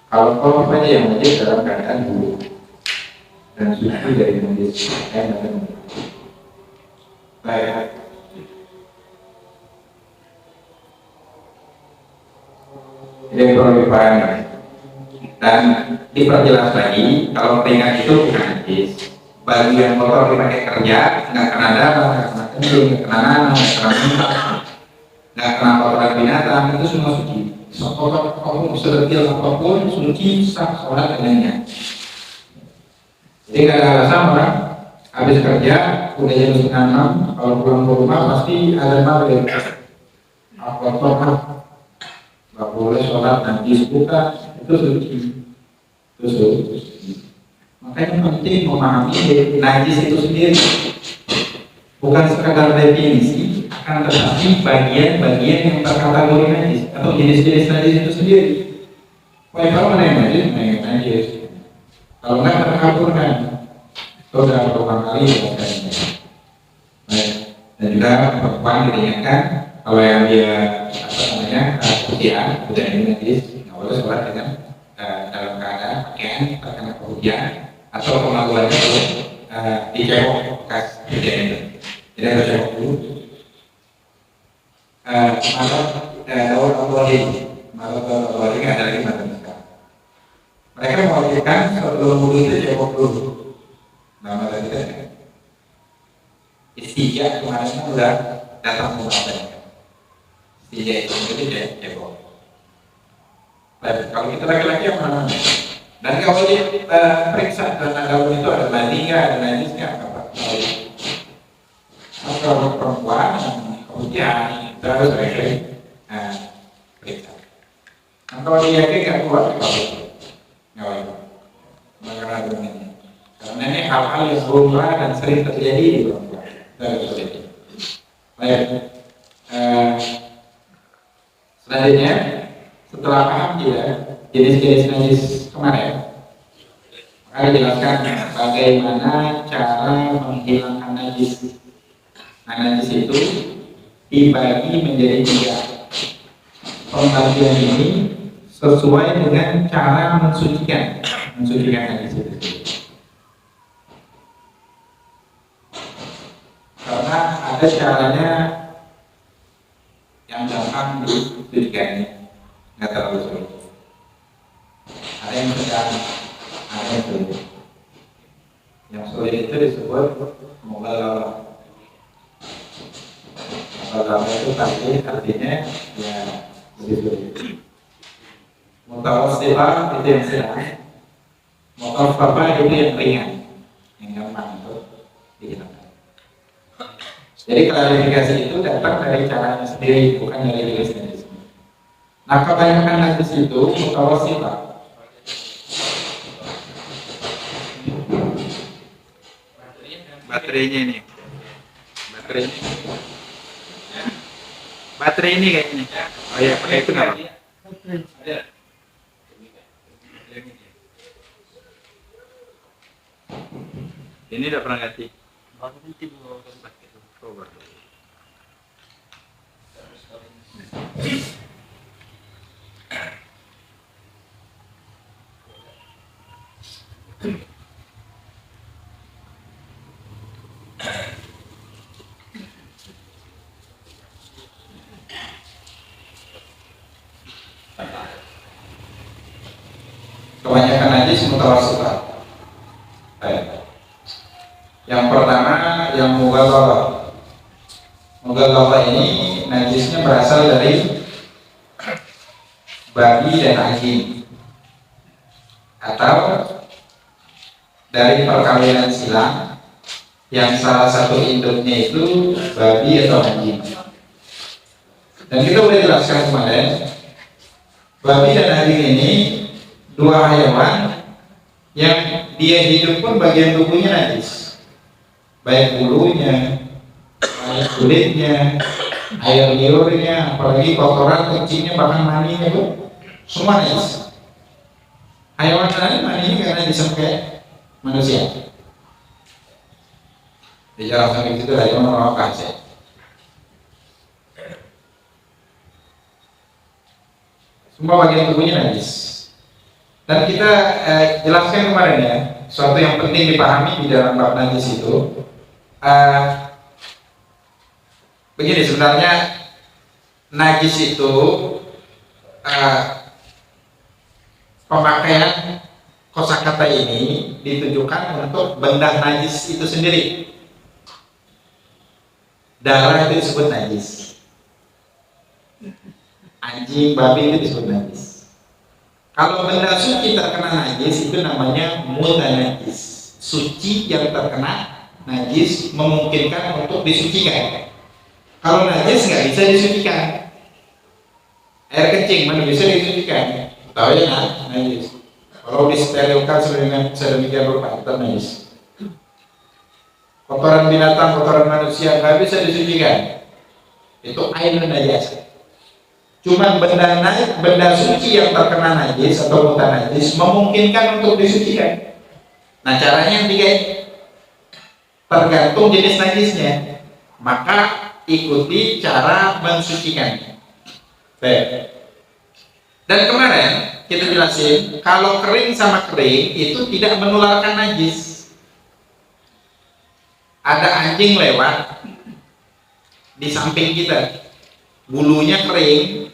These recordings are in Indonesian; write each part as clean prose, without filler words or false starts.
Kalau apa aja yang najis dalam keadaan buruk dan suci dari najis, baik. Jadi perlu dipahami dan diperjelas lagi kalau keringat itu bukan najis. Bagi yang kotor dipakai kerja, nggak kena darah, nggak kena kencing, nggak kena nanah, nggak kena muntah, nggak kena kotoran binatang, itu semua suci. Kotor apapun, sedetail apapun, suci sah sholat dengannya. Jadi nggak ada alasan orang habis kerja udah jam 5:30, kalau pulang ke rumah pasti ada maghrib. Kotor nggak boleh sholat najis, bukan, itu suci. Itu suci. Makanya penting memahami najis itu sendiri, bukan sekadar definisi, akan tetapi bagian-bagian yang terkategori najis atau jenis-jenis najis itu sendiri. Kalau mana yang najis, mana yang najis. Kalau nggak terkabur kan, sudah berulang kali dilakukannya. Dan juga perempuan ditanyakan kalau yang dia kehujan, hujan ini najis, nggak boleh sholat dengan dalam keadaan pakaian terkena kehujan atau kemaluannya itu dicebok bekas hujan itu. Jadi harus cebok dulu. Daun Allah ini ada lagi matematika. Mereka mewajibkan sebelum wudhu itu cebok dulu. Nama tadi istijah kemarin kan udah datang pembahasannya. Istijah itu jadi cebok. Kalau kita laki-laki yang mana? Dan kalau diperiksa dan daun itu ada mani nggak, ada najis nggak, apa? Kalau perempuan kemudian terus periksa. Nah, kalau dia nggak keluar, nggak boleh. Bagaimana ini? Karena ini hal-hal yang lumrah dan sering terjadi di perempuan. Baik. Selanjutnya, setelah paham tidak jenis-jenis najis kemarin, maka dijelaskan bagaimana cara menghilangkan najis. Nah, najis itu dibagi menjadi 3. Pembagian ini sesuai dengan cara mensucikan najis itu. Karena ada caranya yang gampang disucikannya, nggak terlalu sulit. Ada yang sedang, ada yang sulit. Yang sulit itu disebut mughalladhah. Mughalladhah itu pasti artinya ya lebih sulit. Mutawassithah itu yang sedang. Mukhaffafah itu yang ringan, yang gampang untuk dihilangkan. Jadi klarifikasi itu datang dari caranya sendiri, bukan dari diri sendiri. Nah, kebanyakan najis itu mutawassithah. Baterainya ini. Baterai ini kayaknya. Oh iya, pakai itu nggak? Ini udah pernah ganti. Kebanyakan najis mutawassithah. Yang pertama yang mughalladhah. Mughalladhah ini najisnya berasal dari babi dan anjing atau dari perkawinan silang yang salah satu induknya itu babi atau anjing. Dan kita boleh jelaskan kemarin, babi dan anjing ini 2 hewan yang dia hidup pun bagian tubuhnya najis, baik bulunya, baik kulitnya, air liurnya, apalagi kotoran, kencingnya, bahkan maninya itu semua najis. Hewan lain maninya nggak najis sampai manusia. Dijelaskan itu dari orang kasih. Semua bagian tubuhnya najis. Dan kita jelaskan kemarin ya, suatu yang penting dipahami di dalam bab najis itu. Begini sebenarnya, najis itu pemakaian kosakata ini ditujukan untuk benda najis itu sendiri. Darah itu disebut najis, anjing, babi itu disebut najis. Kalau benda suci terkena najis itu namanya mutanajis, suci yang terkena najis memungkinkan untuk disucikan. Kalau najis nggak bisa disucikan. Air kencing mana bisa disucikan? Tahu ya najis. Kalau disterilkan sedemikian rupa itu najis. Kotoran binatang, kotoran manusia nggak bisa disucikan. Itu ainun najis. Cuman benda suci yang terkena najis atau mutanajis memungkinkan untuk disucikan. Nah caranya yang tiga ini, tergantung jenis najisnya, maka ikuti cara mensucikannya. Baik. Dan kemarin kita jelasin kalau kering sama kering itu tidak menularkan najis. Ada anjing lewat di samping kita, bulunya kering,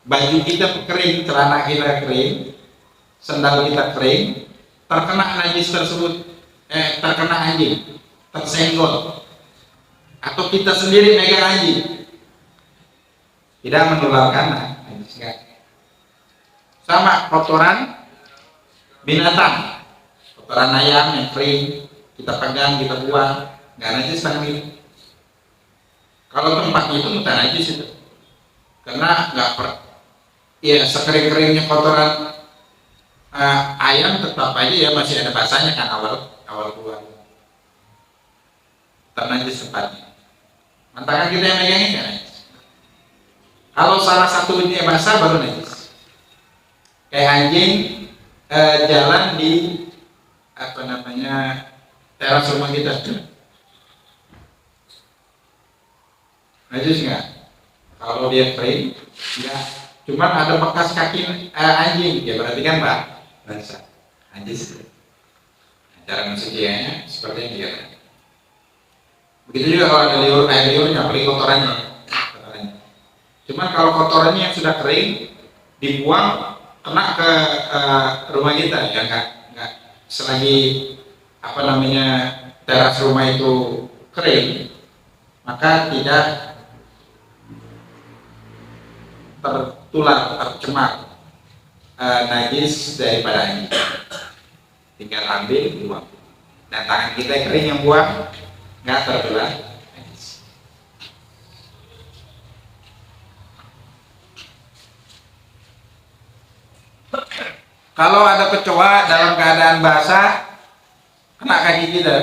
baju kita kering, celana kita kering, sendal kita kering, terkena najis tersebut, terkena anjing, tersenggol, atau kita sendiri megang anjing, tidak menularkan najis. Sama kotoran binatang, kotoran ayam yang kering, kita pegang, kita buang, nggak najis tangan itu. Kalau tempatnya itu bukan najis itu, karena ya sekering-keringnya kotoran ayam tetap aja ya masih ada basahnya kan awal keluar, tetap najis tempatnya. Mantangan kita yang megangin kan najis. Kalau salah satu ini basah baru najis. Kayak anjing jalan di teras rumah kita, najis nggak? Kalau dia kering, ya cuman ada bekas kaki anjing, ya berarti kan basah, najis. Cara mensucikannya seperti yang dikatakan. Begitu juga kalau ada air liurnya, apalagi kotorannya. Cuman kalau kotorannya yang sudah kering dibuang, kena ke rumah kita, ya nggak selagi teras rumah itu kering, maka tidak tertular, tercemar najis daripada anjing. Tinggal ambil, buang. Dan tangan kita yang kering yang buang, nggak tertular najis. Kalau ada kecoa dalam keadaan basah kena kaki kita,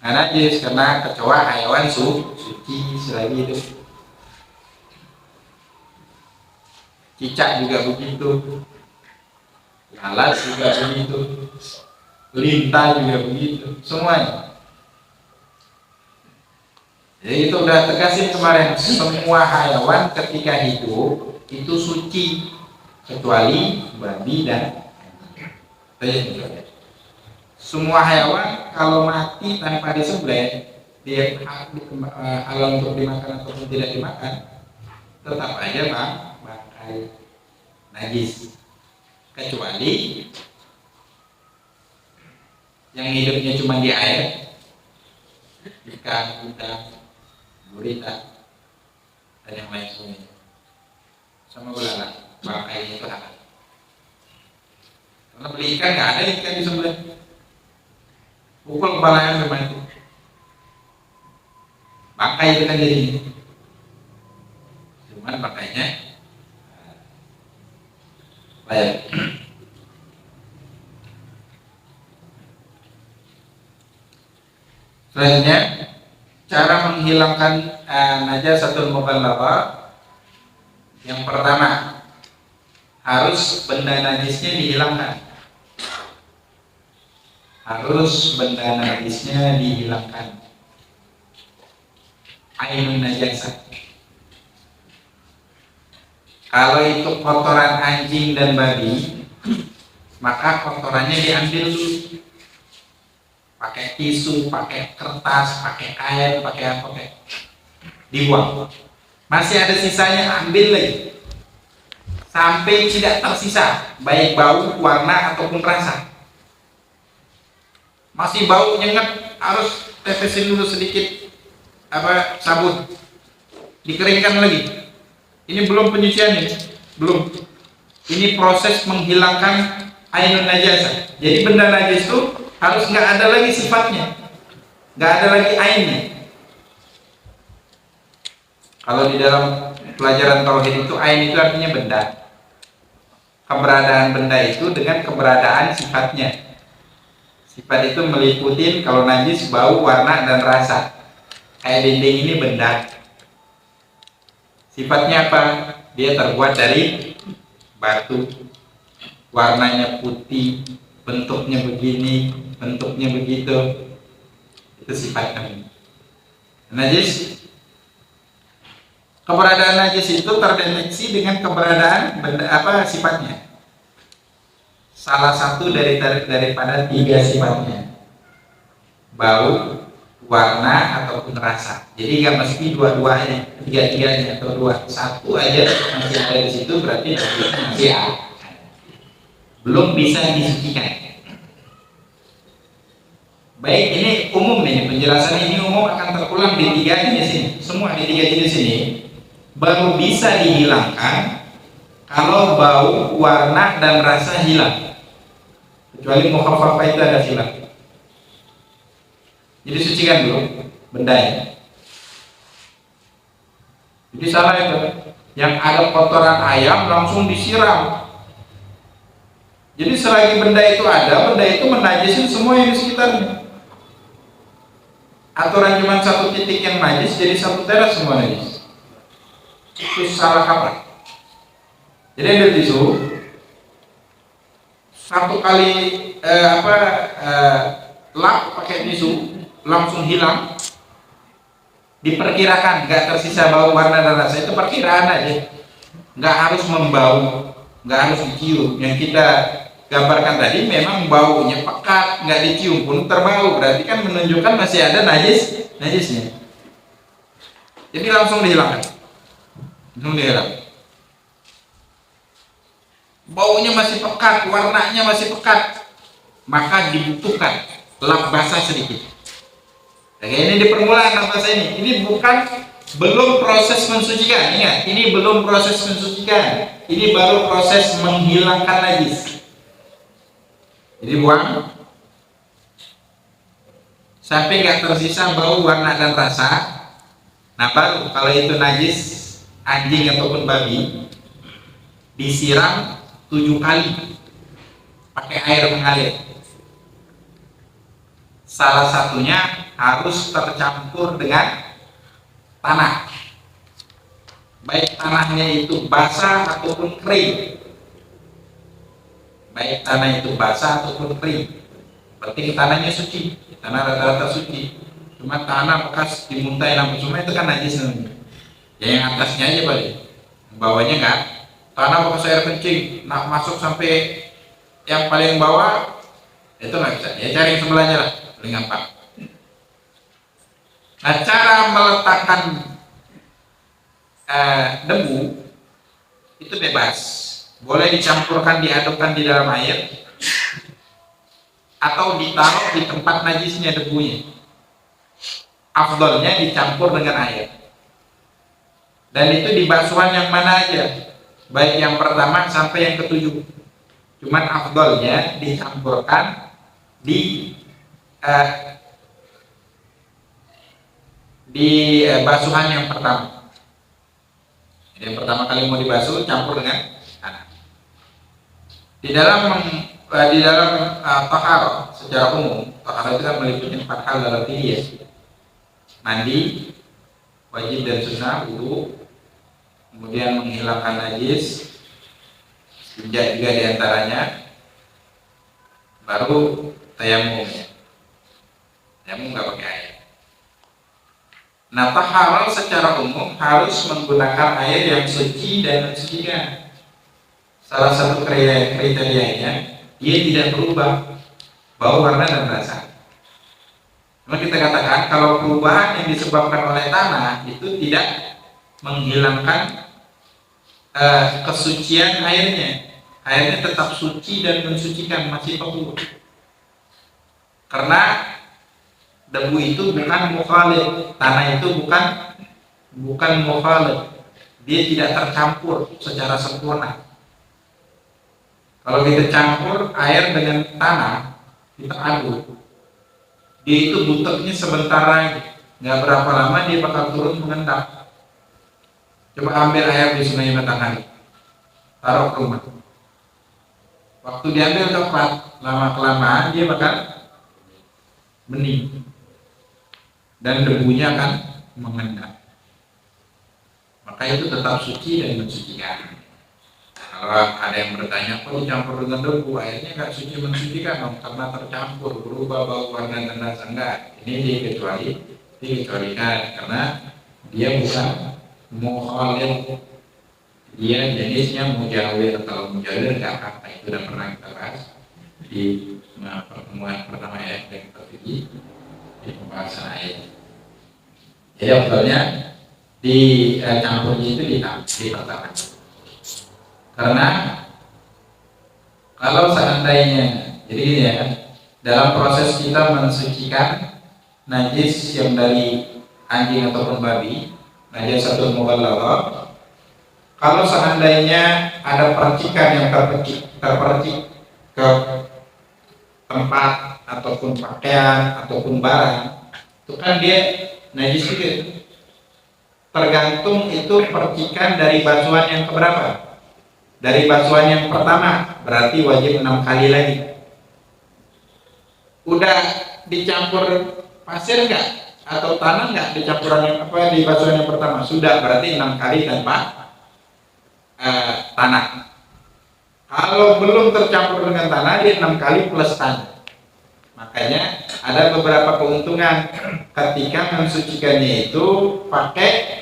nggak najis karena kecoa hewan suci selagi itu. Cicak juga begitu, lalat juga begitu, lintah juga begitu, semuanya. Jadi itu udah tegasin kemarin, semua hewan ketika hidup itu suci kecuali babi dan anjing. Semua hewan kalau mati tanpa disembelih, dia halal untuk dimakan ataupun tidak dimakan, tetap aja bangkai najis, kecuali yang hidupnya cuma di air, ikan, udang, gurita, dan yang lain sebagainya, sama belalang. Bangkai itu halal. Karena beli ikan nggak ada ikan di sebelah, pukul kepalanya sama itu, bangkai itu kan jadinya. Cuman bangkainya layak. Selanjutnya, cara menghilangkan najasatul mughalladah. Yang pertama, harus benda najisnya dihilangkan. Harus benda najisnya dihilangkan. Ainun najasah. Kalau itu kotoran anjing dan babi, maka kotorannya diambil dulu. Pakai tisu, pakai kertas, pakai air, pakai apa, dibuang. Masih ada sisanya, ambil lagi. Sampai tidak tersisa, baik bau, warna, ataupun rasa. Masih bau nyengat, harus tetesin dulu sedikit sabun. Dikeringkan lagi. Ini belum penyucian ini, belum. Ini proses menghilangkan ainun najasa. Jadi benda najis itu harus nggak ada lagi sifatnya, nggak ada lagi ainnya. Kalau di dalam pelajaran tauhid itu ain itu artinya benda. Keberadaan benda itu dengan keberadaan sifatnya. Sifat itu meliputi kalau najis bau, warna, dan rasa. Kayak dinding ini benda. Sifatnya apa? Dia terbuat dari batu, warnanya putih, bentuknya begini, bentuknya begitu. Itu sifatnya. Najis, keberadaan najis itu terdeteksi dengan keberadaan benda, sifatnya. Salah satu daripada tiga sifatnya, bau, warna, ataupun rasa. Jadi nggak mesti dua-duanya, tiga-tiganya atau dua, satu aja masih ada di situ, berarti masih ada, belum bisa disucikan. Baik, ini umum nih penjelasan ini umum, akan terulang di tiga jenis ini. Semua di tiga jenis ini baru bisa dihilangkan kalau bau, warna, dan rasa hilang. Kecuali mukhaffafah itu ada hilang. Jadi sucikan dulu bendanya. Jadi salah itu, yang ada kotoran ayam langsung disiram. Jadi selagi benda itu ada, benda itu menajisin semua yang di sekitarnya. Aturan cuma satu titik yang najis, jadi satu teras semua najis. Itu salah kaprah. Jadi ambil tisu, satu kali lap pakai tisu, langsung hilang. Diperkirakan nggak tersisa bau, warna, dan rasa. Itu perkiraan aja, nggak harus membau, nggak harus dicium. Yang kita gambarkan tadi memang baunya pekat, nggak dicium pun terbau, berarti kan menunjukkan masih ada najisnya. Jadi langsung dihilangkan, langsung dihilang. Baunya masih pekat, warnanya masih pekat, maka dibutuhkan lap basah sedikit. Nah, ini di permulaan lap basah ini belum proses mensucikan. Ingat, ini belum proses mensucikan, ini baru proses menghilangkan najis. Jadi buang sampai nggak tersisa bau, warna, dan rasa. Nah, baru kalau itu najis anjing ataupun babi, disiram 7 kali pakai air mengalir. Salah satunya harus tercampur dengan tanah, baik tanahnya itu basah ataupun kering. Baik tanah itu basah ataupun kering, berarti tanahnya suci. Tanah rata-rata suci. Cuma tanah bekas dimuntahin lampu semua itu kan najis namanya. Ya yang atasnya aja balik, bawahnya enggak. Tanah bekas air kencing, masuk sampai yang paling bawah itu nggak bisa. Ya cari yang sebelahnya lah, paling gampang. Nah, cara meletakkan debu itu bebas. Boleh dicampurkan, diadukkan di dalam air, atau ditaruh di tempat najisnya debunya. Afdolnya dicampur dengan air. Dan itu di basuhan yang mana aja, baik yang pertama sampai yang ketujuh. Cuman afdolnya dicampurkan di basuhan yang pertama. Yang pertama kali mau dibasuh, campur dengan tanah. Di dalam taharah secara umum, taharah itu kan meliputi 4 hal dalam diri ya. Mandi, wajib dan sunnah, wudu, kemudian menghilangkan najis, istinja juga diantaranya, baru tayamum. Tayamum nggak pakai air. Nah, taharah secara umum harus menggunakan air yang suci dan mensucikan. salah satu kriterianya dia tidak berubah bau, warna, dan rasa. Cuma kita katakan kalau perubahan yang disebabkan oleh tanah itu tidak menghilangkan kesucian airnya. Airnya tetap suci dan mensucikan, masih tahur. Karena debu itu bukan mukhalid, tanah itu bukan mukhalid. Dia tidak tercampur secara sempurna. Kalau kita campur air dengan tanah, kita aduk, dia itu buteknya sebentar lagi, nggak berapa lama dia bakal turun mengendap. Coba ambil air di Sungai Matahari, taruh ke rumah. Waktu diambil coklat, lama kelamaan dia bakal bening dan debunya akan mengendap. Maka itu tetap suci dan mensucikan. Kalau ada yang bertanya, kok dicampur dengan debu, airnya nggak suci mensucikan dong, karena tercampur, berubah bau, warna, dan rasa. Enggak, ini dikecualikan karena dia bukan mukhalid, dia jenisnya mujawir. Kalau mujawir nggak apa, itu udah pernah kita bahas di pertemuan pertama ya, yang ketiga di pembahasan ayat. Jadi sebetulnya dicampurnya itu di pertama. Karena kalau seandainya, jadi gini ya, dalam proses kita mensucikan najis yang dari anjing ataupun babi, najasatul mughalladah, kalau seandainya ada percikan yang terpercik ke tempat ataupun pakaian ataupun barang, itu kan dia najis juga. Tergantung itu percikan dari basuhan yang keberapa. Dari basuhan yang pertama berarti wajib 6 kali lagi. Udah dicampur pasir enggak atau tanah enggak di campuran yang di basuhan yang pertama? Sudah, berarti 6 kali tanpa tanah. Kalau belum tercampur dengan tanah, dia 6 kali plus tanah. Makanya ada beberapa keuntungan ketika mensucikannya itu pakai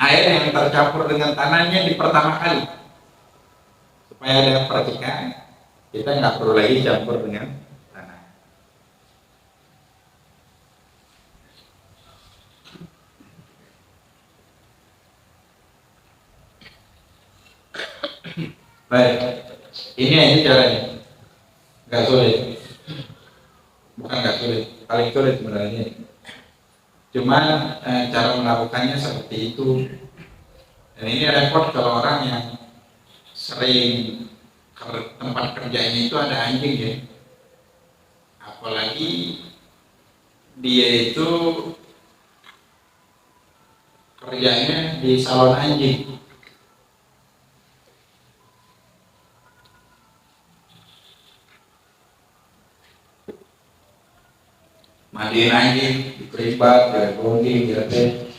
air yang tercampur dengan tanahnya di pertama kali, supaya ada percikan, kita nggak perlu lagi campur dengan tanah. Baik, ini aja caranya, nggak sulit, bukan nggak sulit, paling sulit sebenarnya. Cuman cara melakukannya seperti itu. Dan ini repot kalau orang yang sering tempat kerjanya itu ada anjing ya. Apalagi dia itu kerjanya di salon anjing. Mandiin anjing, dikeribat, direbonding, direpet.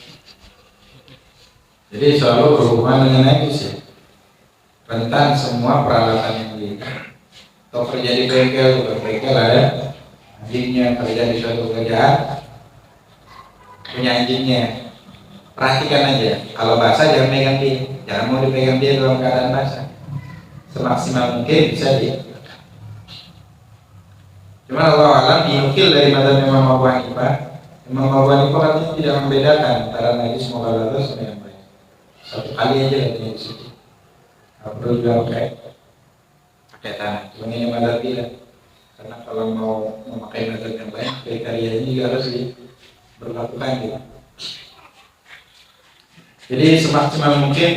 Jadi selalu berhubungan dengan najis ya. Rentan semua peralatan yang di atau kerja di bengkel ada anjingnya, kerja di suatu kerjaan punya anjingnya. Perhatikan aja, kalau basah jangan pegang dia, jangan mau dipegang dia dalam keadaan basah. Semaksimal mungkin bisa di. Cuma Allah alam dinukil dari madzhab Imam Abu Hanifah. Imam Abu Hanifah katanya tidak membedakan antara najis mughalladah sama yang lain. Satu kali aja katanya di situ. Nggak perlu juga pakai tanah. Cuma ini madzhab dia. Karena kalau mau memakai madzhab yang lain, kriterianya juga harus diberlakukan gitu. Jadi semaksimal mungkin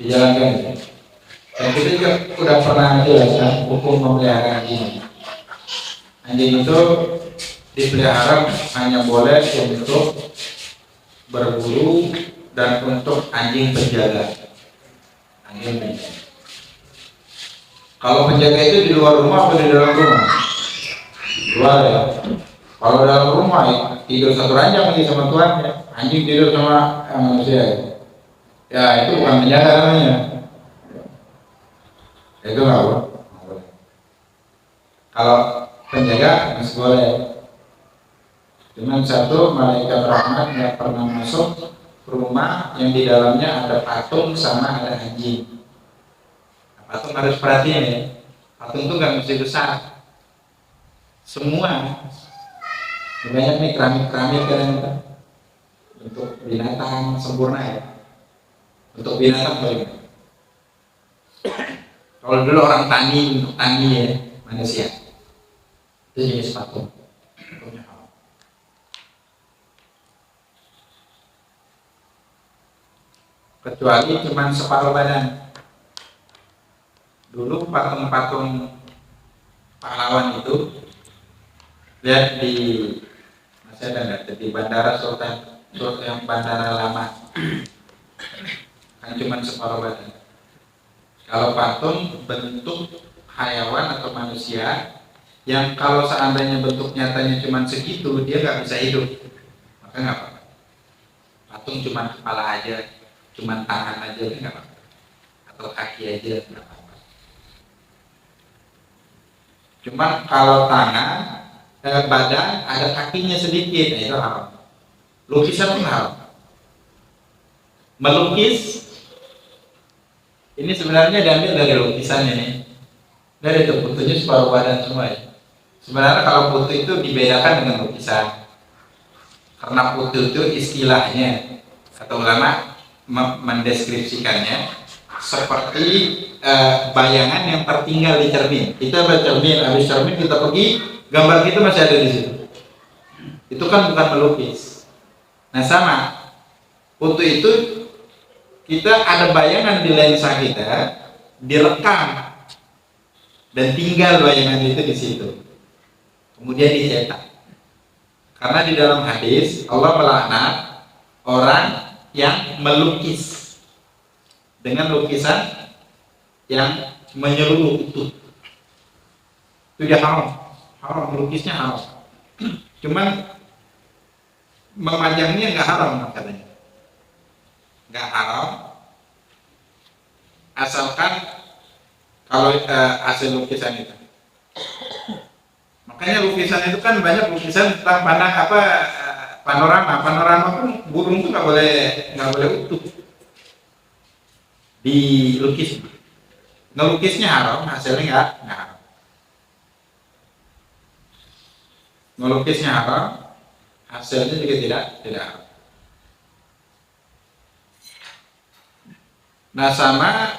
dijalankan ya. Dan kita juga udah pernah jelaskan hukum memelihara anjing. Anjing itu dipelihara hanya boleh untuk berburu dan untuk anjing penjaga. Anjing penjaga. Kalau penjaga itu di luar rumah atau di dalam rumah? Di luar ya. Kalau dalam rumah ya, tidur satu ranjang lagi sama tuannya. Anjing tidur sama manusia. Ya itu bukan penjaga namanya. Itu nggak boleh. Kalau penjaga masih boleh. Cuman satu, malaikat rahmat nggak pernah masuk rumah yang di dalamnya ada patung sama ada anjing. Nah, patung harus perhatiin ya, patung tuh nggak mesti besar. Semua banyak nih keramik-keramik kan untuk binatang sempurna ya. Untuk binatang paling. Kalau dulu orang tani untuk tani ya manusia itu jenis patung. Kecuali cuma separuh badan. Dulu patung-patung pahlawan itu lihat di masih ada nggak di Bandara Sultan yang Bandara Lama kan cuma separuh badan. Kalau patung bentuk hayawan atau manusia yang kalau seandainya bentuk nyatanya cuma segitu dia nggak bisa hidup, maka nggak apa-apa. Patung cuma kepala aja, cuma tangan aja nggak apa-apa, atau kaki aja nggak apa-apa. Cuma kalau tangan, badan ada kakinya sedikit, itu haram. Lukisan pun haram. Melukis ini sebenarnya diambil dari lukisannya nih. Dari itu fotonya separuh badan semua ya. Sebenarnya kalau foto itu dibedakan dengan lukisan. Karena foto itu istilahnya atau ulama mendeskripsikannya seperti bayangan yang tertinggal di cermin. Kita bercermin, habis cermin kita pergi, gambar kita masih ada di situ. Itu kan bukan melukis. Nah sama, foto itu kita ada bayangan di lensa kita, direkam dan tinggal bayangan itu di situ. Kemudian dicetak. Karena di dalam hadis Allah melaknat orang yang melukis dengan lukisan yang menyeluruh utuh. Itu dia haram. Haram, melukisnya haram. Cuman memajangnya nggak haram katanya. Nggak haram asalkan kalau hasil lukisan itu. Makanya lukisan itu kan banyak lukisan tentang panorama pun burung itu nggak boleh utuh dilukis. Ngelukisnya haram, hasilnya nggak haram. Ngelukisnya haram, hasilnya juga tidak haram. Nah sama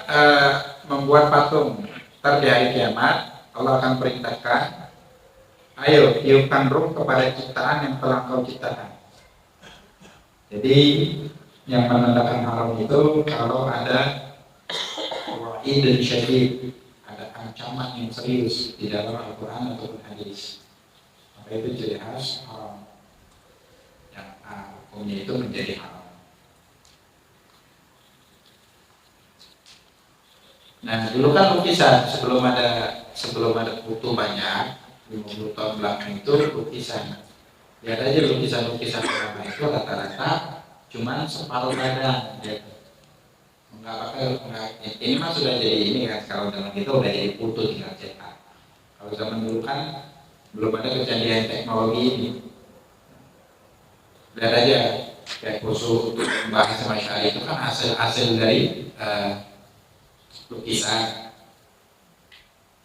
membuat patung. Ntar di hari kiamat Allah akan perintahkan, ayo tiupkan ruh kepada ciptaan yang telah kau ciptakan. Jadi yang menandakan haram itu kalau ada wa'id dan syadid, ada ancaman yang serius di dalam Al-Quran atau hadis, maka itu jadi khas haram. Yang hukumnya itu menjadi haram. Nah dulu kan lukisan sebelum ada foto banyak 50 tahun belakang itu lukisan. Lihat aja lukisan ulama itu rata-rata cuman separuh badan. Ya. Ini mah sudah jadi ini kan, kalau zaman kita udah jadi foto tinggal cetak. Kalau zaman dulu kan belum ada kecanggihan teknologi ini. Lihat aja kayak kursus untuk membahas masalah itu kan hasil dari lukisan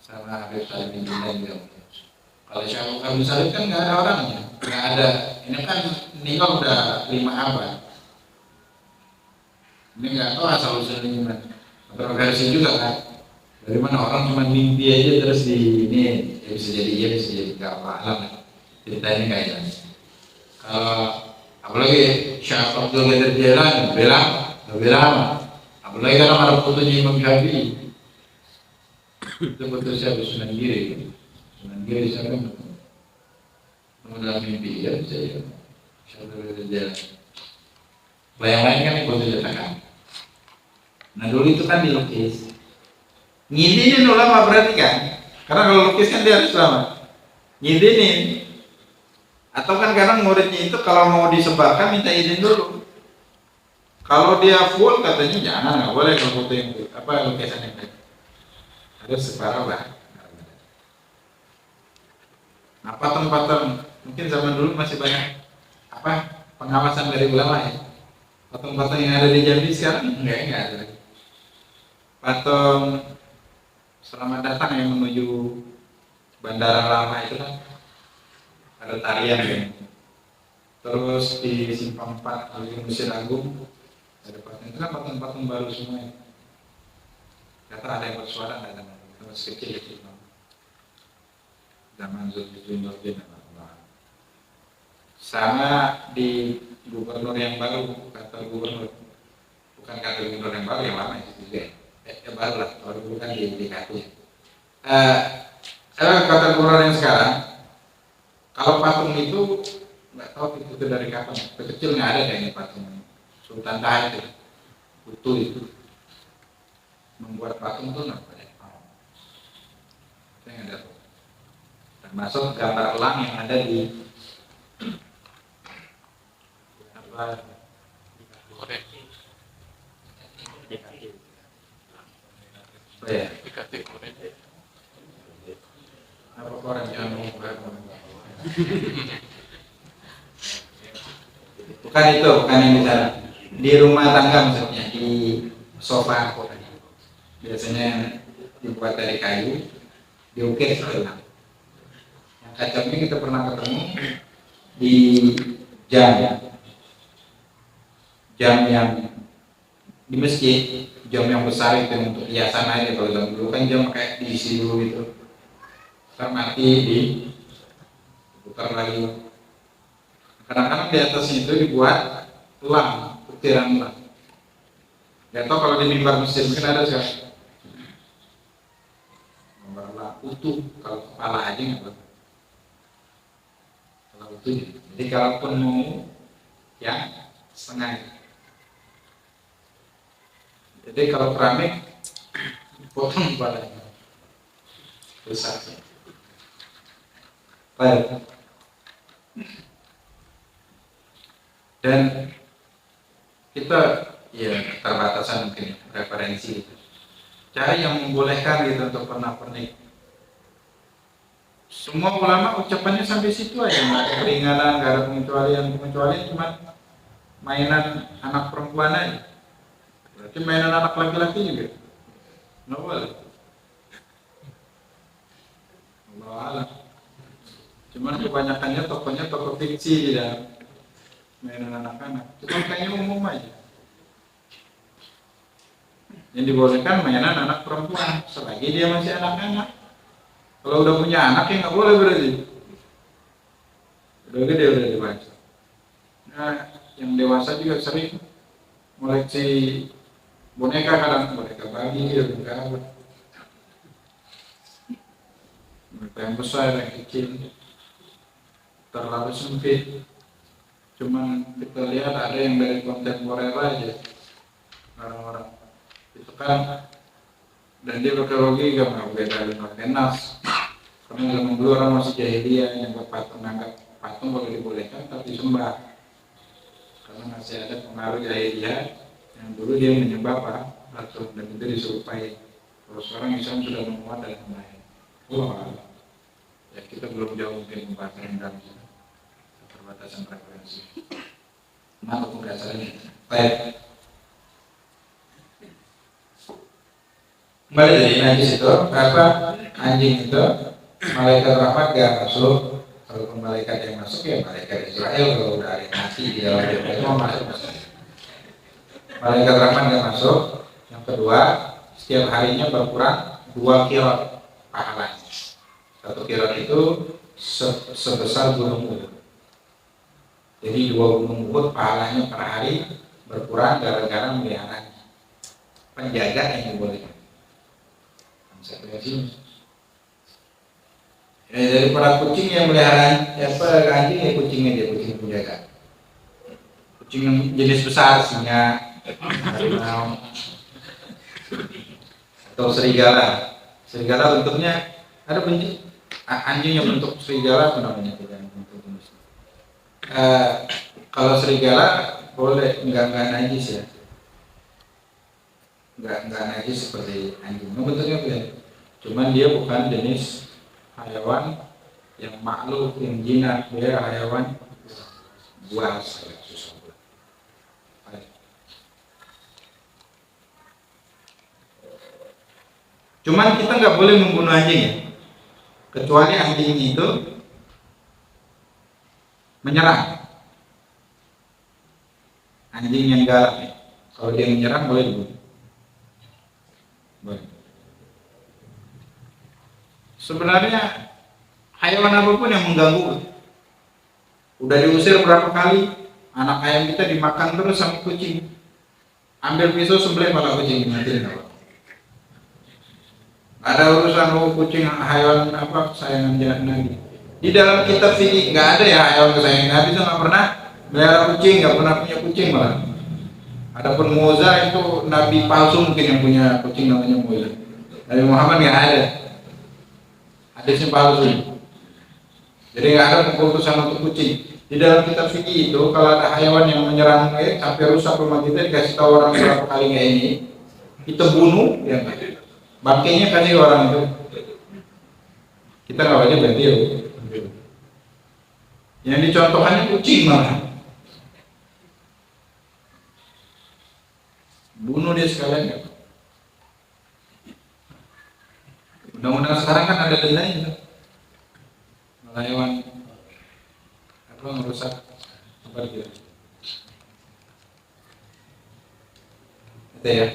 sama Habib Salim bin Bilal juga. Kalau Syekh Habib Salim kan nggak ada orangnya, nggak ada. Ini kan nikah udah 5 abad. Ini nggak tahu asal usulnya gimana. Kontroversi juga kan. Dari mana orang cuma mimpi aja terus di ini ya bisa jadi iya bisa jadi nggak paham. Ceritanya nggak jelas. Kalau apalagi Syekh Abdul Qadir Jailani bilang apalagi kalau ada fotonya Imam Syafi'i itu foto siapa? Sunan Giri siapa? Dalam mimpi ya bisa ya siapa berjalan bayang lain kan yang foto cetakan. Nah dulu itu kan dilukis ngidinin ulama berarti kan, karena kalau lukis kan dia harus lama ngidinin. Atau kan kadang muridnya itu kalau mau disebarkan minta izin dulu. Kalau dia full katanya jangan, nggak boleh kalau foto yang lukisan yang baik. Harus separuh lah. Nah patung-patung mungkin zaman dulu masih banyak pengawasan dari ulama ya. Patung-patung yang ada di Jambi sekarang enggak ada lagi. Patung selamat datang yang menuju Bandara Lama itu kan ada tarian kan. Terus di Simpang 4 Aliun Mesir Agung ada patung, itu kan patung-patung baru semua ya. Kata ada yang bersuara nggak ada, masih kecil itu zaman Zulkifli Nurdin. Sama di gubernur yang baru, kata gubernur, bukan kata gubernur yang baru, yang lama itu juga baru lah, baru bukan di kartu. Kata gubernur yang sekarang, kalau patung itu nggak tahu itu dari kapan, kecil nggak ada kayaknya patung Sultan Taha itu, utuh itu, membuat patung itu nggak ada. Saya nggak tahu. Termasuk gambar elang yang ada di apa? Oh ya. Apa koran yang bukan itu, bukan yang di sana. Di rumah tangga maksudnya, di sofa biasanya dibuat dari kayu, diukir sebelah. Yang kacangnya kita pernah ketemu di jam yang di masjid, jam yang besar itu untuk hiasan aja. Kalau dulu kan jam kayak diisi dulu gitu, mati diputar lagi. Kadang-kadang di atasnya itu dibuat elang, utiran elang. Gak tau kalau di mimbar masjid mungkin ada sih. Gambar elang utuh, kalau kepala aja nggak apa. Kalau utuh, jadi kalaupun mau yang setengah. Jadi kalau keramik potong kepalanya besar. Baik. Dan kita ya keterbatasan mungkin referensi, cari yang membolehkan gitu untuk pernak-pernik. Semua ulama ucapannya sampai situ aja, nggak ada keringanan, nggak ada pengecualian cuma mainan anak perempuan aja. Berarti mainan anak laki-laki juga nggak boleh. Allah Allah. Cuman kebanyakannya tokonya toko fiksi di dalam mainan anak-anak. Cuma kayaknya umum aja. Yang dibolehkan mainan anak perempuan selagi dia masih anak-anak. Kalau udah punya anak ya nggak boleh berarti. Udah gede udah dewasa. Nah, yang dewasa juga sering koleksi boneka, kadang boneka babi, boneka apa. Boneka yang besar, yang kecil, terlalu sempit. Cuman kita lihat ada yang dari kontemporer aja orang-orang itu kan, dan dia pakai logika nggak beda dengan pakai nas. Karena zaman dulu orang masih jahiliyah, yang buat patung, anggap patung boleh dibolehkan tapi sembah, karena masih ada pengaruh jahiliyah yang dulu dia menyembah patung dan itu disurupai. Kalau sekarang Islam sudah menguat dan lain. Ya kita belum jauh mungkin membahas dalam keterbatasan referensi. Kenapa pembahasannya? Baik. Kembali dari najis itu, apa anjing itu malaikat rahmat gak masuk. Kalau malaikat yang masuk ya malaikat Israel, kalau udah ada mati dia wajib mau masuk. Malaikat rahmat gak masuk. Yang kedua, setiap harinya berkurang 2 kirot pahalanya. 1 kirot itu sebesar gunung Uhud. Jadi 2 gunung Uhud pahalanya per hari berkurang gara-gara melihara penjaga yang dibolehkan. Ya, daripada kucing yang melihara anjing, ya kucingnya dia, kucing penjaga. Kucing yang jenis besar, singa, harimau, atau serigala. Serigala bentuknya ada bentuk anjing yang bentuk serigala, apa namanya itu kan bentuk jenis. Kalau serigala boleh, enggak najis ya. Enggak najis seperti anjing. Bentuknya beda. Cuman dia bukan jenis hayawan yang makhluk, yang jinak. Dia hayawan buas. Cuman kita nggak boleh membunuh anjing ya, kecuali anjing itu menyerang. Anjing yang galak ya, kalau dia menyerang boleh dibunuh. Boleh. Sebenarnya hewan apapun yang mengganggu, udah diusir berapa kali, anak ayam kita dimakan terus sama kucing. Ambil pisau sembelih malah kucing dimatiin. Ada urusan kucing hewan apa kesayangan Nabi. Di dalam kitab fikih nggak ada ya hewan kesayangan Nabi itu nggak pernah melihara kucing, nggak pernah punya kucing malah. Adapun Moza itu nabi palsu mungkin yang punya kucing namanya Moza. Nabi Muhammad nggak ada. Hadisnya palsu. Jadi nggak ada keputusan untuk kucing. Di dalam kitab fikih itu kalau ada hewan yang menyerang sampai rusak rumah kita, dikasih tahu orang berapa kali kayak ini, kita bunuh, ya bangkainya kasih orang itu. Kita nggak wajib ganti ya. Yang dicontohkannya kucing malah. Bunuh dia sekalian ya. Undang-undang sekarang kan ada dendanya. Malah hewan apa merusak apa dia. Itu ya.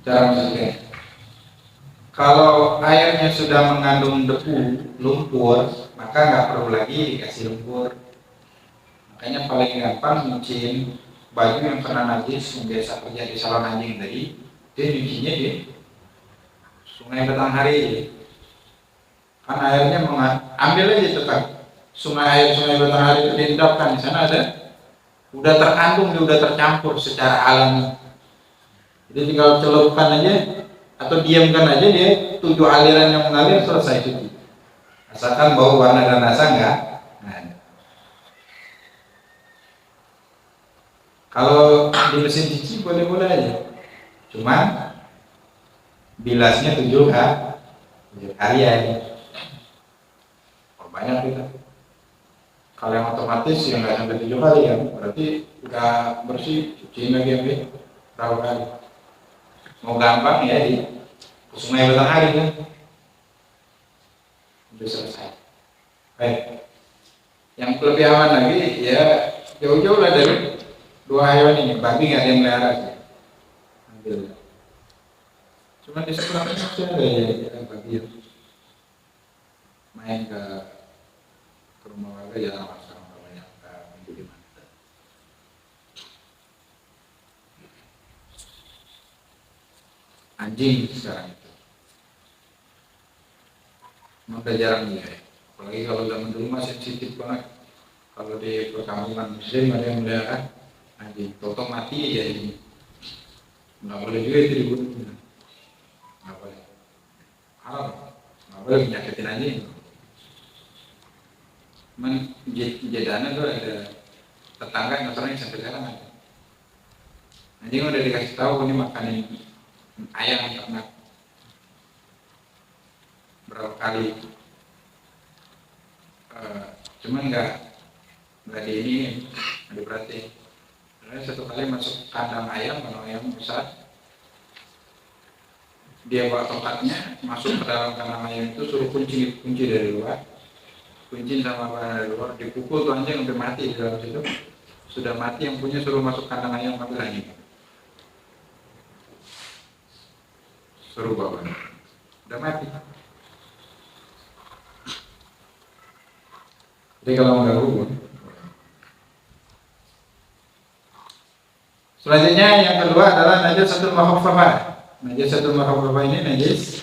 Cara masuknya. Kalau airnya sudah mengandung debu, lumpur, maka nggak perlu lagi dikasih lumpur. Makanya paling gampang nyuciin baju yang kena najis yang biasa kerja di salon anjing tadi, dia nyucinya di Sungai Batanghari. Kan airnya ambil aja tetap Sungai Batanghari itu diendapkan, di sana ada, udah terkandung, dia udah tercampur secara alami. Jadi tinggal celupkan aja atau diamkan aja, dia 7 aliran yang mengalir selesai cuci. Asalkan bau, warna dan rasa enggak. Nah, kalau di mesin cuci boleh-boleh aja. Cuman bilasnya 7 hari aja. Oh, banyak kita. Kalau yang otomatis yang nggak sampai 7 kali ya, berarti udah bersih, cuciin lagi ambil berapa kali. Mau gampang ya di Sungai Batanghari kan, udah selesai. Baik. Yang lebih aman lagi ya jauh-jauh lah dari 2 hewan ini. Babi nggak ada yang melihara sih. Ambil. Cuma di sekolah masih ada ya babi yang main ke rumah warga ya sama banyak minggu di mana. Anjing sekarang itu udah jarang ya, apalagi kalau zaman dulu masih sensitif banget. Kalau di perkampungan muslim ada yang melihara anjing, toto mati aja ini, nggak boleh juga itu dibunuh, nggak boleh, haram, nggak boleh menyakitin anjing. Jedana tuh ada tetangga yang ngasarnya sampai sekarang ada. Anjing udah dikasih tahu ini makanin ayam ternak berapa kali, cuman nggak di ini, nggak diperhatiin. Karena satu kali masuk kandang ayam, kalau ayam besar, dia bawa tongkatnya masuk ke dalam kandang ayam itu, suruh kunci dari luar, kunci sama barang dari luar, dipukul tuh anjing sampai mati di dalam situ. Sudah mati yang punya, suruh masuk kandang ayam ambil lagi, suruh bawa, udah mati. Jadi kalau mengganggu. Selanjutnya yang kedua adalah najasatul makhaffafah. Najasatul makhaffafah ini najis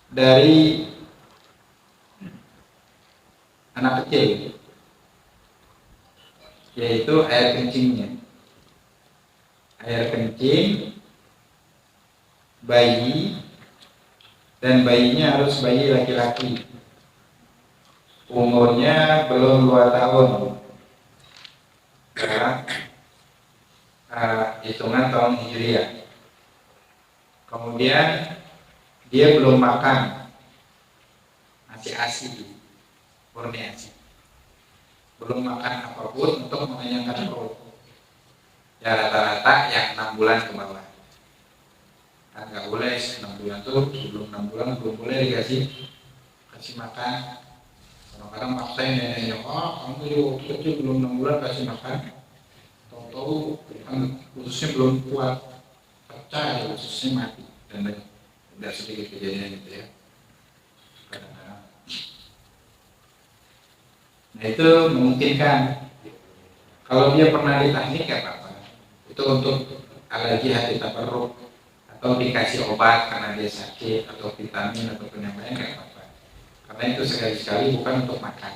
dari anak kecil, yaitu air kencingnya. Air kencing bayi, dan bayinya harus bayi laki-laki, umurnya belum 2 tahun karena hitungan tahun Hijriah. Kemudian dia belum makan, masih ASI, murni ASI, belum makan apapun untuk mengenyangkan perut. Ya rata-rata yang 6 bulan ke bawah. Kan nggak boleh 6 bulan tuh, sebelum 6 bulan belum boleh kasih makan. Kadang-kadang maksain neneknya, kamu juga waktu kecil belum 6 bulan kasih makan. Tahu-tahu kan khususnya belum kuat, pecah ya khususnya mati. Dan tidak sedikit kejadian gitu ya. Kadang-kadang. Nah itu memungkinkan. Kalau dia pernah ditahnik ya apa-apa. Itu untuk alergi hati tabarruk atau dikasih obat karena dia sakit atau vitamin atau yang lain nggak apa-apa. Karena itu sekali-sekali bukan untuk makan.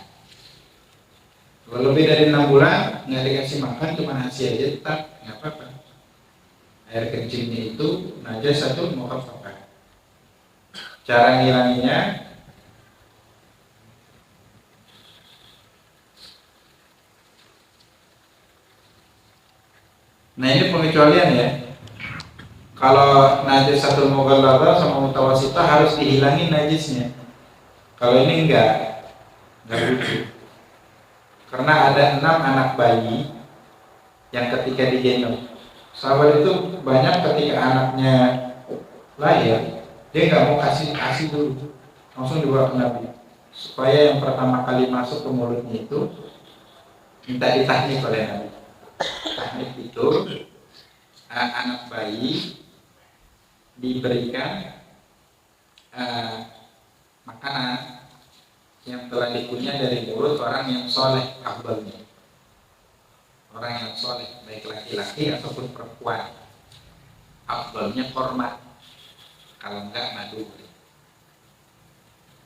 Kalau lebih dari 6 bulan nggak dikasih makan cuma nasi aja tetap nggak apa-apa. Air kencingnya itu najis atau mukhafafah. Cara ngilanginya nah ini pengecualian ya. Kalau najis satu mughalladhah sama mutawasithah harus dihilangin najisnya. Kalau ini enggak lucu. Karena ada 6 anak bayi yang ketika digendong, sahabat itu banyak ketika anaknya lahir, dia nggak mau kasih dulu, langsung dibawa ke Nabi, supaya yang pertama kali masuk ke mulutnya itu minta ditahnik oleh Nabi. Tahnik itu anak bayi diberikan makanan yang telah dikunyah dari mulut orang yang soleh afdalnya, orang yang soleh baik laki-laki ataupun perempuan. Afdalnya korma, kalau enggak madu.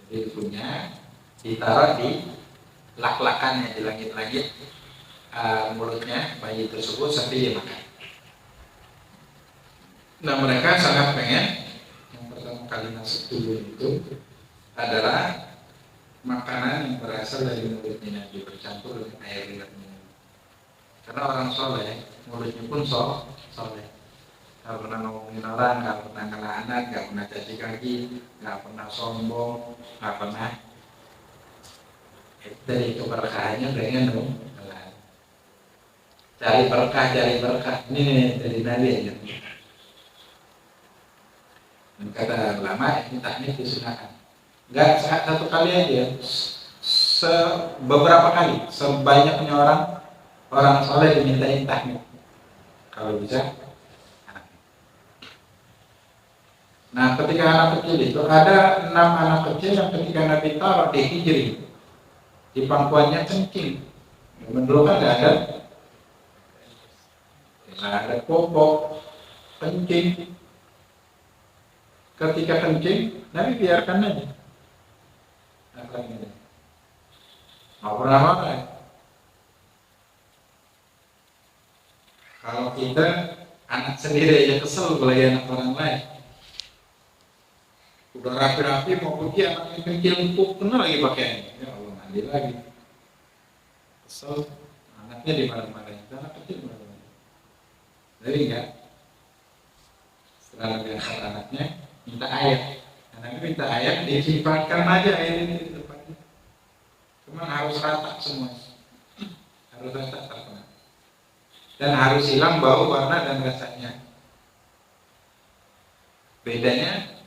Jadi dikunyah, ditaruh di lak-lakannya, di langit-langit mulutnya bayi tersebut sampai dia makan. Nah mereka sangat pengen yang pertama kali masuk tubuh itu adalah makanan yang berasal dari mulutnya Nabi bercampur dengan air liurnya. Karena orang soleh mulutnya pun soleh, nggak pernah ngomongin orang, nggak pernah ngelaknat, nggak pernah caci kaki, nggak pernah sombong, nggak pernah. Dari keberkahannya pengen dong cari berkah ini dari Nabi aja. Dan kata ulama ini tahnik disunahkan. Enggak satu kali aja, beberapa kali, sebanyaknya orang soleh dimintain tahnik. Kalau bisa. Nah ketika anak kecil itu ada 6 anak kecil yang ketika Nabi taruh di hijri, di pangkuannya kencing. Dulu kan nggak ada popok, kencing. Ketika kencing, Nabi biarkan aja. Nggak pernah marah. Kalau kita anak sendiri aja kesel, apalagi anak orang lain. Udah rapi-rapi mau pergi, anaknya kencing, kena lagi pakaiannya. Ya Allah, mandi lagi. Kesel, anaknya di mana-mana. Anak kecil mana-mana. Jadi enggak. Setelah Nabi angkat anaknya, minta air. Anaknya minta air, disimpankan aja air ini di depannya. Cuman harus rata semua. Harus rata terkena. Dan harus hilang bau, warna, dan rasanya. Bedanya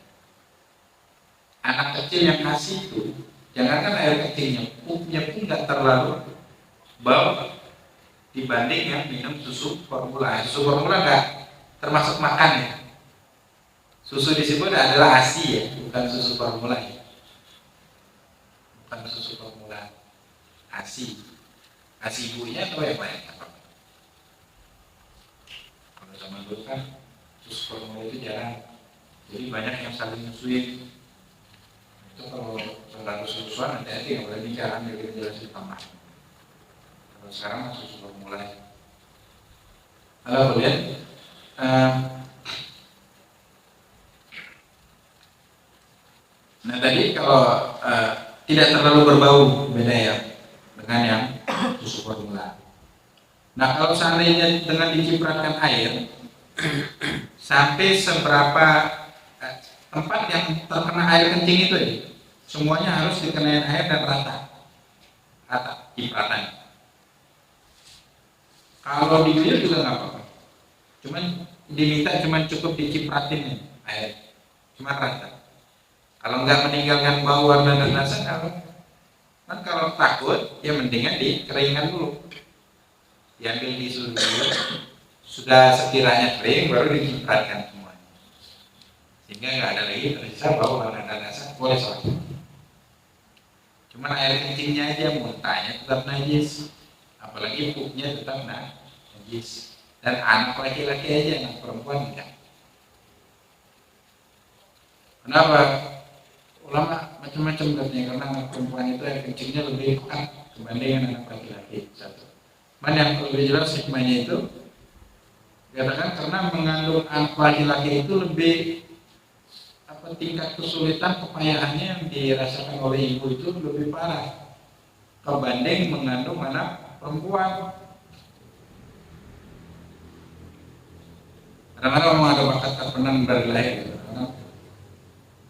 anak kecil yang kasih itu, jangankan air kecilnya, pupnya pun nggak terlalu bau dibanding yang minum susu formula. Susu formula nggak termasuk makan ya. Susu disebut adalah ASI ya, bukan susu formula ya. Bukan susu formula, ASI. ASI ibunya atau yang lain? Kalau zaman dulu kan susu formula itu jarang, jadi banyak yang saling nyusuin. Itu kalau terlalu susuan nanti nggak boleh bicara, nggak jelas di kamar. Kalau sekarang susu formula. Halo lihat. Nah tadi kalau tidak terlalu berbau, beda ya dengan yang susu formula. Nah kalau seandainya dengan dicipratkan air, sampai seberapa tempat yang terkena air kencing itu ya, semuanya harus dikenain air dan rata cipratan. Kalau diguyur juga nggak apa-apa. Cuman diminta cukup dicipratin air, cuma rata. Kalau nggak meninggalkan bau, warna dan rasa, kalau takut ya mendingan dikeringkan dulu, diambil tisu dulu, sudah sekiranya kering baru dicipratkan semuanya, sehingga nggak ada lagi tersisa bau, warna dan rasa, boleh sholat. Cuman air kencingnya aja, muntahnya tetap najis, apalagi pupnya tetap najis. Dan anak laki-laki aja, anak perempuan enggak. Kenapa? Ulama macam-macam katanya, karena anak perempuan itu air kencingnya lebih pekat dibandingkan anak laki-laki. Satu. Mana yang lebih jelas hikmahnya itu? Katakan karena mengandung anak laki-laki itu lebih tingkat kesulitan kepayahannya yang dirasakan oleh ibu itu lebih parah kebanding mengandung anak perempuan. Kadang-kadang memang ada bakat terpendam dari lahir gitu. Karena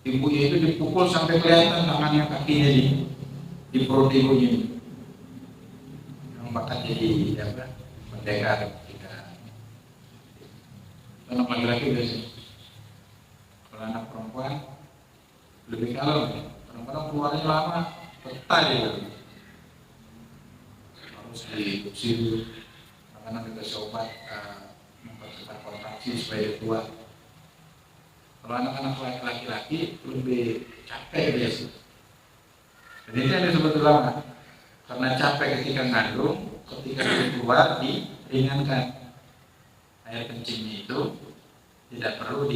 ibunya itu dipukul sampai kelihatan tangannya, kakinya di perut ibunya. Yang bakat jadi pendekar kita. Anak laki-laki biasanya. Kalau anak perempuan lebih kalem, kadang-kadang keluarnya lama, betah ya. Harus diusir, karena kita coba mempercepat kontraksi supaya dia kuat. Kalau anak-anak laki-laki lebih capek biasa. Jadi itu yang disebut ulama, karena capek ketika ngandung, ketika dia keluar diringankan. Air kencingnya itu tidak perlu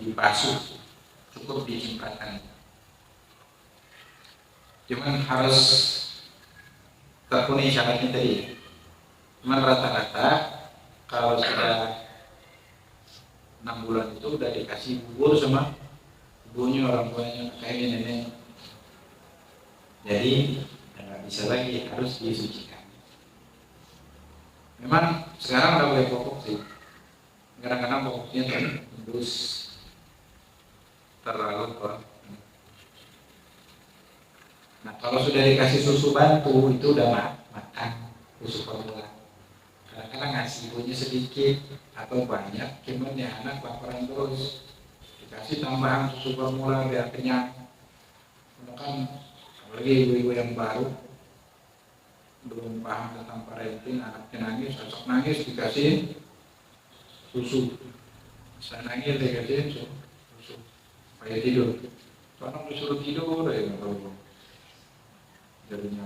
dibasuh, cukup dicipratan. Cuman harus terpenuhi syaratnya tadi. Cuman rata-rata kalau sudah 6 bulan itu udah dikasih bubur sama ibunya, orang tuanya, kakeknya, nenek. Jadi nggak bisa lagi, harus disucikan. Memang sekarang udah boleh popok sih. Kadang-kadang popoknya terus terlalu kuat. Nah kalau sudah dikasih susu bantu itu udah makan susu formula. Kadang-kadang ngasih ibunya sedikit atau banyak, cuman ya anak laparan terus. Dikasih tambahan susu formula biar kenyang. Karena kan apalagi ibu-ibu yang baru belum paham tentang parenting, anaknya nangis, cocok nangis dikasih susu. Saya nangis dikasih susu supaya tidur. Soalnya disuruh tidur ya nggak tahu. Jadinya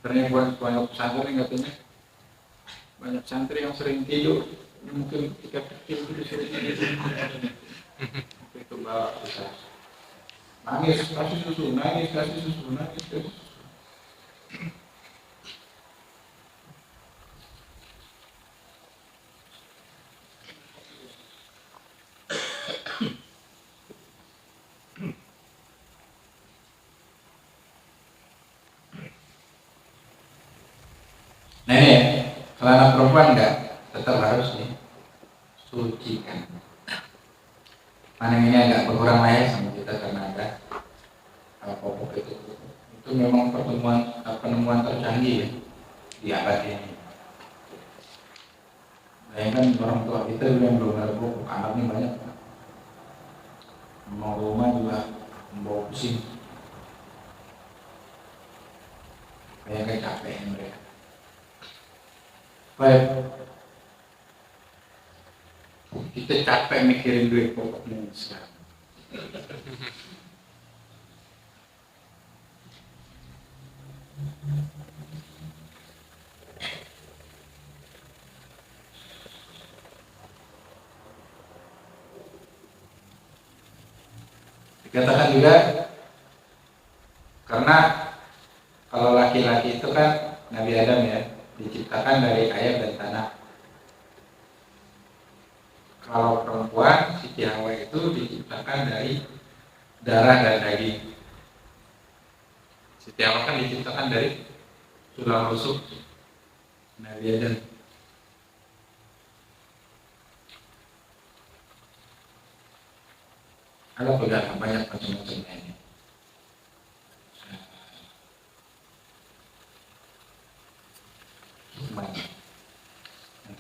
ternyata buat banyak pesantren katanya banyak santri yang sering tidur. Ini mungkin ketika kecil itu disuruh tidur. Itu bawa besar. Nangis kasih susu, nangis kasih susu, nangis kasih susu. Nah ini ya, kalau anak perempuan enggak, tetap harus disucikan. Mana ini agak berkurang lah ya sama kita karena ada popok itu. Itu memang penemuan tercanggih ya di abad ini. Bayangkan orang tua kita yang belum ada popok, anaknya banyak. Mau rumah juga membawa pusing. Bayangkan capeknya mereka. Baik, kita capek mikirin duit pokoknya sekarang. Dikatakan juga karena kalau laki-laki itu kan Nabi Adam ya diciptakan dari air dan tanah. Kalau perempuan Siti Hawa itu diciptakan dari darah dan daging. Siti Hawa kan diciptakan dari tulang rusuk Nabi Adam. Ada pegangan banyak macam-macamnya ini.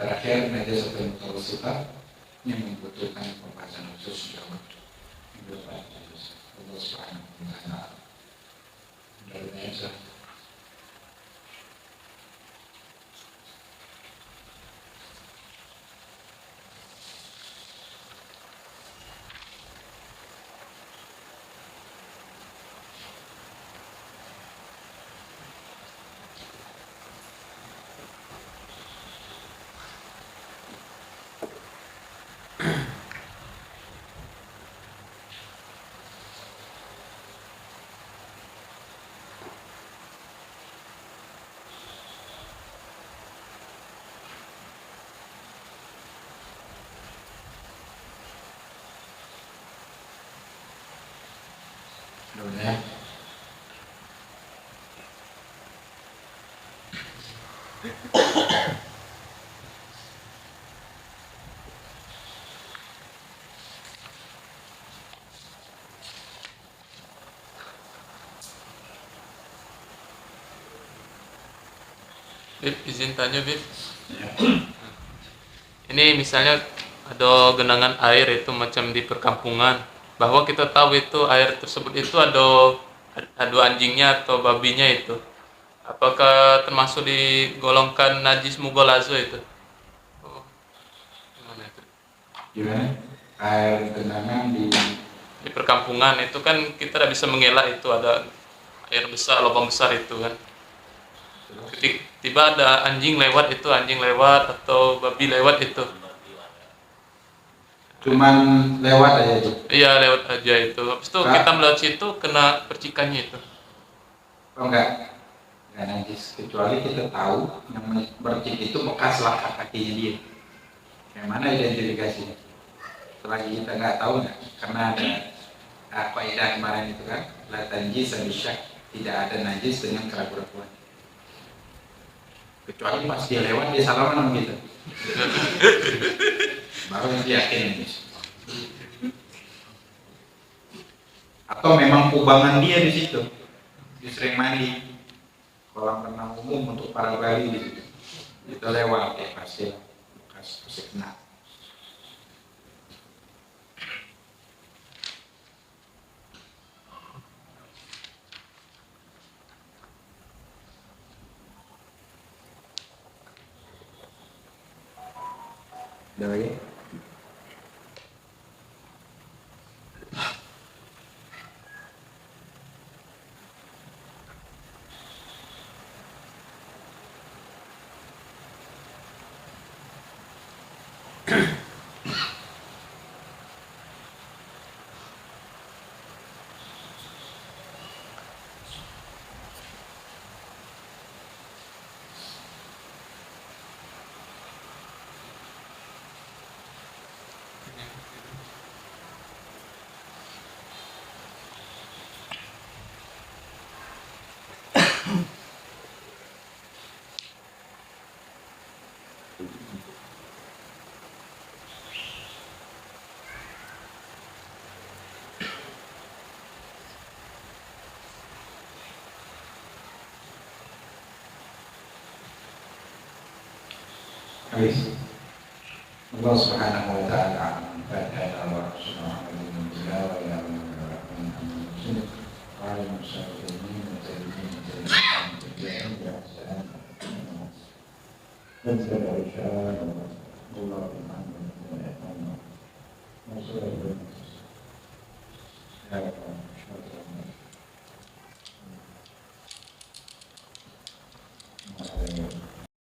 terakhir najis atau mutawwassithah yang membutuhkan pembahasan khusus jauh. Allah Subhanahu wa taala. Ya. Bib, izin tanya Bib. Ya. Ini misalnya ada genangan air itu macam di perkampungan, bahwa kita tahu itu air tersebut itu ada anjingnya atau babinya itu. Apakah termasuk digolongkan najis mughalazo itu? Oh, gimana itu? Gimana? Air genangan Di perkampungan itu kan kita tidak bisa mengelak itu ada air besar, lubang besar itu kan. Tiba ada anjing lewat atau babi lewat itu. cuman lewat aja itu. Iya lewat aja itu. Habis itu kita melihat situ kena percikannya itu. Oh enggak najis, kecuali kita tahu yang bercik itu bekas langkah kakinya dia. Yang mana identifikasinya? Selagi kita nggak tahu nggak, karena ada kaidah kemarin itu kan, la tanjis bisyak, tidak ada najis dengan keraguan-keraguan. Kecuali pas dia lewat dia salaman sama kita. Baru dia yakin. Atau memang kubangan dia di situ. Dia sering mandi. Kolam renang umum untuk para bayi di situ. Kita lewat ya pasti kena. Ada lagi? Habis. Allah Subhanahu wa taala Fatihah wa Rasulullah wa ila wa